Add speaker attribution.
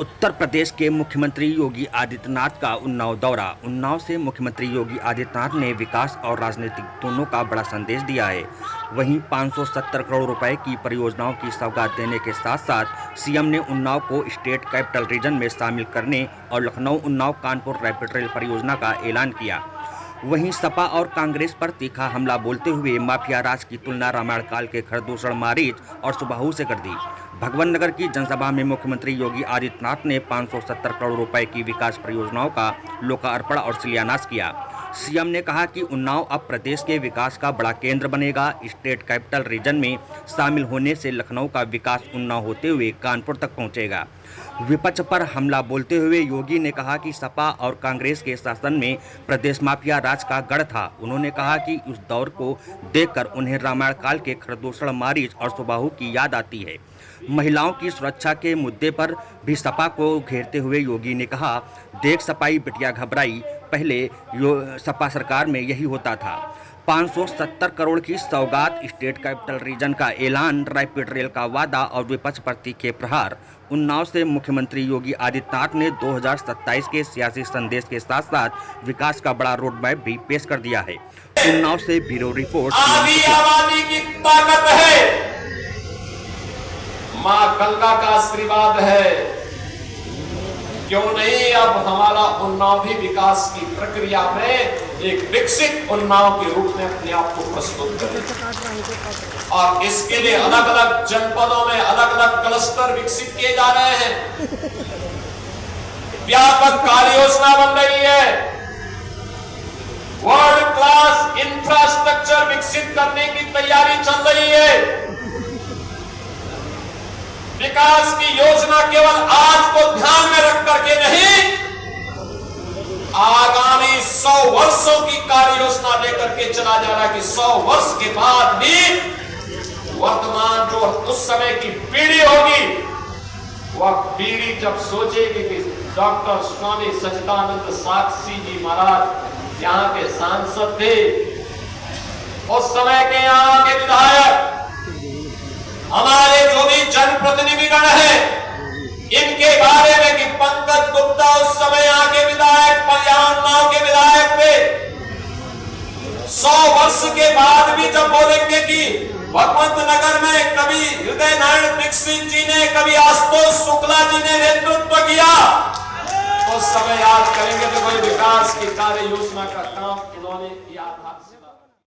Speaker 1: उत्तर प्रदेश के मुख्यमंत्री योगी आदित्यनाथ का उन्नाव दौरा। उन्नाव से मुख्यमंत्री योगी आदित्यनाथ ने विकास और राजनीतिक दोनों का बड़ा संदेश दिया है। वहीं 570 करोड़ रुपए की परियोजनाओं की सौगात देने के साथ साथ सीएम ने उन्नाव को स्टेट कैपिटल रीजन में शामिल करने और लखनऊ उन्नाव कानपुर रैपिड रेल परियोजना का ऐलान किया। वहीं सपा और कांग्रेस पर तीखा हमला बोलते हुए माफिया राज की तुलना रामायण काल के खरदूषण मारीच और सुबाहु से कर दी। भगवान नगर की जनसभा में मुख्यमंत्री योगी आदित्यनाथ ने 570 करोड़ रुपए की विकास परियोजनाओं का लोकार्पण और शिलान्यास किया। सीएम ने कहा कि उन्नाव अब प्रदेश के विकास का बड़ा केंद्र बनेगा। स्टेट कैपिटल रीजन में शामिल होने से लखनऊ का विकास उन्नाव होते हुए कानपुर तक पहुंचेगा। विपक्ष पर हमला बोलते हुए योगी ने कहा कि सपा और कांग्रेस के शासन में प्रदेश माफिया राज का गढ़ था। उन्होंने कहा कि उस दौर को देखकर उन्हें रामायण काल के खरदूषण मारीच और सुबाहु की याद आती है। महिलाओं की सुरक्षा के मुद्दे पर भी सपा को घेरते हुए योगी ने कहा, देख सपाई बिटिया घबराई, पहले सपा सरकार में यही होता था। 570 करोड़ की सौगात, स्टेट कैपिटल रीजन का ऐलान, रैपिड रेल का वादा और विपक्ष पर तीखे प्रहार। उन्नाव से मुख्यमंत्री योगी आदित्यनाथ ने 2027 के सियासी संदेश के साथ साथ विकास का बड़ा रोड मैप भी पेश कर दिया है। उन्नाव से ब्यूरो रिपोर्ट।
Speaker 2: आबादी की ताकत है, मां गंगा का आशीर्वाद है। क्यों नहीं अब हमारा उन्नाव भी विकास की प्रक्रिया में एक विकसित उन्नाव के रूप में अपने आप को प्रस्तुत करे और इसके लिए अलग अलग जनपदों में अलग अलग क्लस्टर विकसित किए जा रहे हैं। व्यापक कार्य योजना बन रही है। वर्ल्ड क्लास इंफ्रास्ट्रक्चर विकसित करने की तैयारी चल रही है। विकास की योजना केवल आज को ध्यान में रख करके नहीं, आगामी 100 वर्षों की कार्य योजना लेकर के चला जा रहा है कि 100 वर्ष के बाद भी वर्तमान जो उस समय की पीढ़ी होगी, वह पीढ़ी जब सोचेगी कि डॉक्टर स्वामी सच्चिदानंद साक्षी जी महाराज यहाँ के सांसद थे, उस समय के यहाँ के विधायक, हमारे जो भी जनप्रतिनिधिगण है, इनके बारे में कि पंकज गुप्ता उस समय यहाँ के विधायक, उन्नाव के विधायक थे, 100 वर्ष के बाद भी जब बोलेंगे कि भगवंत नगर में कभी हृदय नारायण दीक्षित जी ने, कभी आशुतोष शुक्ला जी ने नेतृत्व किया, तो उस समय याद करेंगे तो कोई विकास की कार्य योजना का काम इन्होंने किया था।